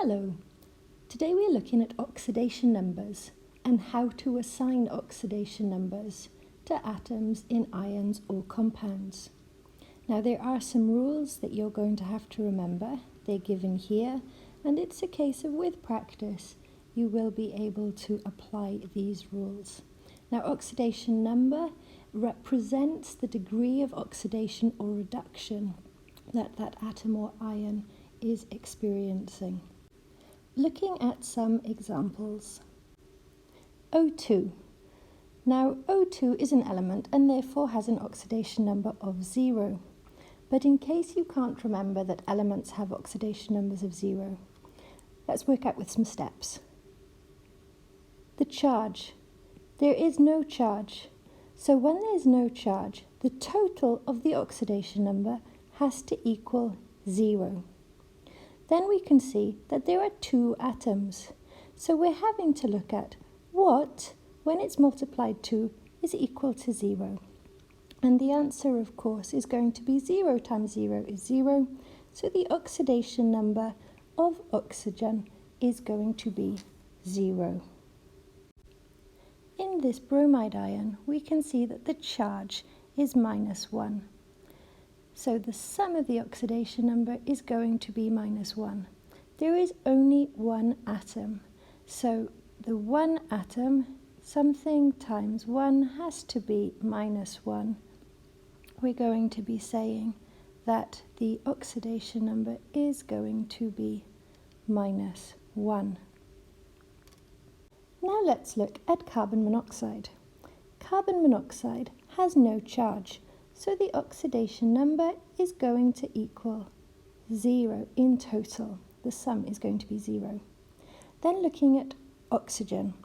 Hello, today we are looking at oxidation numbers and how to assign oxidation numbers to atoms in ions or compounds. Now there are some rules that you're going to have to remember. They're given here, and it's a case of with practice you will be able to apply these rules. Now oxidation number represents the degree of oxidation or reduction that that atom or ion is experiencing. Looking at some examples. O2. Now O2 is an element and therefore has an oxidation number of 0. But in case you can't remember that elements have oxidation numbers of 0, let's work out with some steps. The charge. There is no charge. So when there's no charge, the total of the oxidation number has to equal 0. Then we can see that there are two atoms. So we're having to look at what, when it's multiplied to, is equal to 0. And the answer, of course, is going to be 0 times 0 is 0. So the oxidation number of oxygen is going to be 0. In this bromide ion, we can see that the charge is -1. So the sum of the oxidation number is going to be -1. There is only one atom. So the one atom, something times 1 has to be -1. We're going to be saying that the oxidation number is going to be -1. Now let's look at carbon monoxide. Carbon monoxide has no charge, so the oxidation number is going to equal 0 in total. The sum is going to be 0. Then looking at oxygen.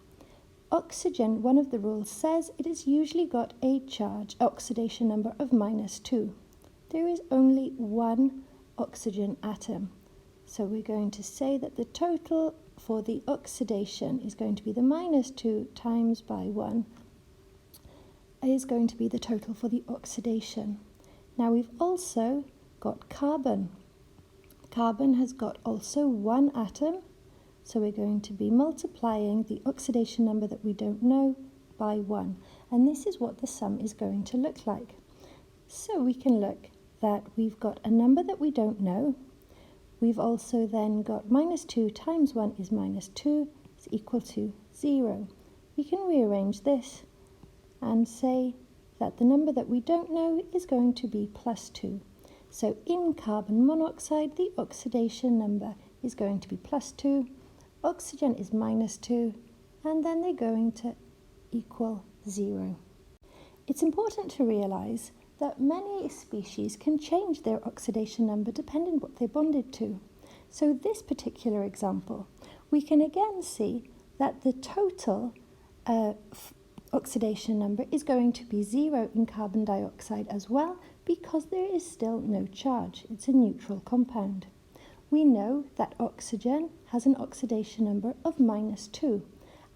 Oxygen, one of the rules says it has usually got a charge, oxidation number of -2. There is only one oxygen atom. So we're going to say that the total for the oxidation is going to be the -2 times by 1 is going to be the total for the oxidation. Now we've also got carbon. Carbon has got also one atom, so we're going to be multiplying the oxidation number that we don't know by 1. And this is what the sum is going to look like. So we can look that we've got a number that we don't know. We've also then got -2 times 1 is -2 is equal to 0. We can rearrange this and say that the number that we don't know is going to be +2. So in carbon monoxide, the oxidation number is going to be +2, oxygen is -2, and then they're going to equal 0. It's important to realise that many species can change their oxidation number depending on what they're bonded to. So this particular example, we can again see that the total oxidation number is going to be 0 in carbon dioxide as well, because there is still no charge. It's a neutral compound. We know that oxygen has an oxidation number of -2,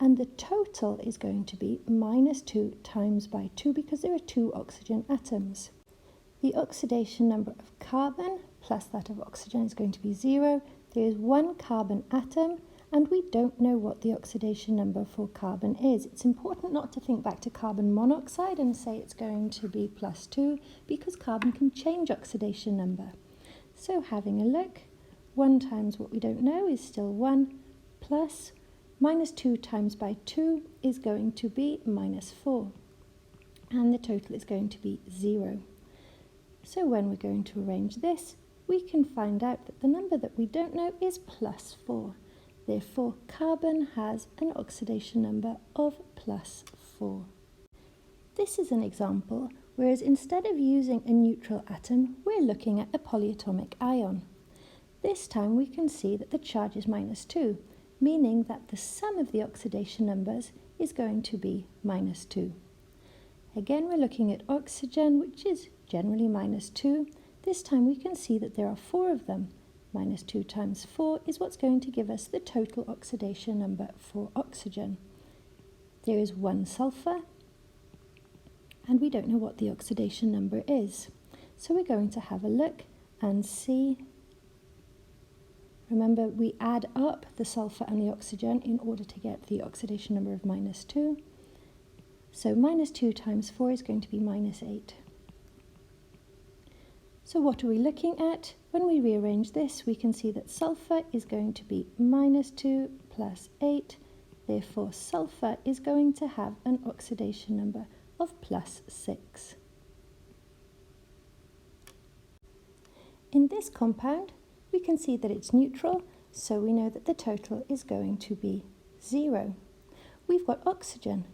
and the total is going to be -2 times by 2 because there are two oxygen atoms. The oxidation number of carbon plus that of oxygen is going to be 0. There is one carbon atom, and we don't know what the oxidation number for carbon is. It's important not to think back to carbon monoxide and say it's going to be +2, because carbon can change oxidation number. So having a look, 1 times what we don't know is still 1, plus -2 times by 2 is going to be -4. And the total is going to be 0. So when we're going to arrange this, we can find out that the number that we don't know is +4. Therefore, carbon has an oxidation number of +4. This is an example, whereas instead of using a neutral atom, we're looking at a polyatomic ion. This time we can see that the charge is -2, meaning that the sum of the oxidation numbers is going to be -2. Again, we're looking at oxygen, which is generally -2. This time we can see that there are 4 of them. -2 times 4 is what's going to give us the total oxidation number for oxygen. There is 1 sulfur, and we don't know what the oxidation number is. So we're going to have a look and see Remember, we add up the sulfur and the oxygen in order to get the oxidation number of -2. So -2 times 4 is going to be -8. So what are we looking at? When we rearrange this, we can see that sulfur is going to be -2 plus 8. Therefore, sulfur is going to have an oxidation number of +6. In this compound, we can see that it's neutral, so we know that the total is going to be 0. We've got oxygen,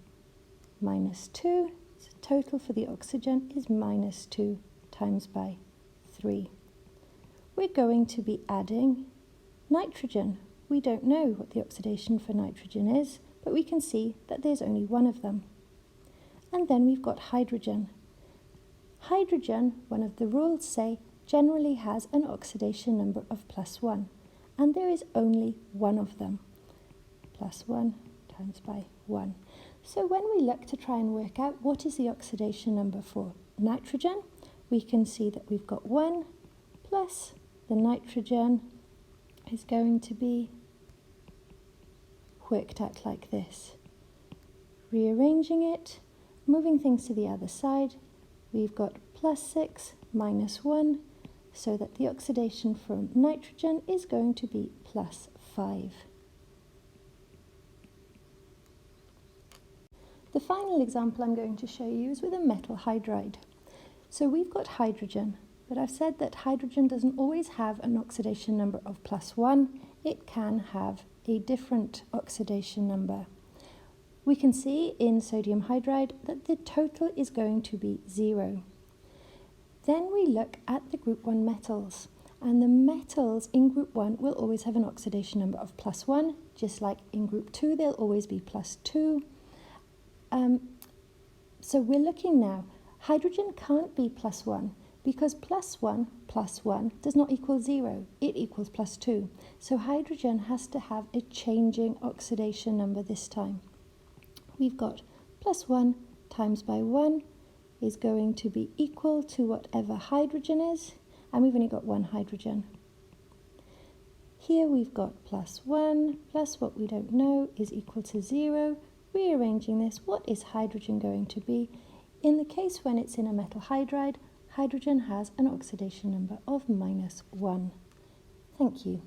-2, so total for the oxygen is -2 times by 3. We're going to be adding nitrogen. We don't know what the oxidation for nitrogen is, but we can see that there's only one of them. And then we've got hydrogen. Hydrogen, one of the rules say, generally has an oxidation number of +1, and there is only one of them, +1 times by 1. So when we look to try and work out what is the oxidation number for nitrogen, we can see that we've got 1 plus the nitrogen is going to be worked out like this. Rearranging it, moving things to the other side, we've got +6 minus 1, so that the oxidation from nitrogen is going to be +5. The final example I'm going to show you is with a metal hydride. So we've got hydrogen, but I've said that hydrogen doesn't always have an oxidation number of +1. It can have a different oxidation number. We can see in sodium hydride that the total is going to be 0. Then we look at the group 1 metals, and the metals in group 1 will always have an oxidation number of +1, just like in group 2 they'll always be +2. So we're looking now, hydrogen can't be +1 because +1 plus 1 does not equal 0, it equals +2. So hydrogen has to have a changing oxidation number this time. We've got +1 times by 1 is going to be equal to whatever hydrogen is, and we've only got one hydrogen. Here we've got +1 plus what we don't know is equal to 0. Rearranging this, what is hydrogen going to be? In the case when it's in a metal hydride, hydrogen has an oxidation number of -1. Thank you.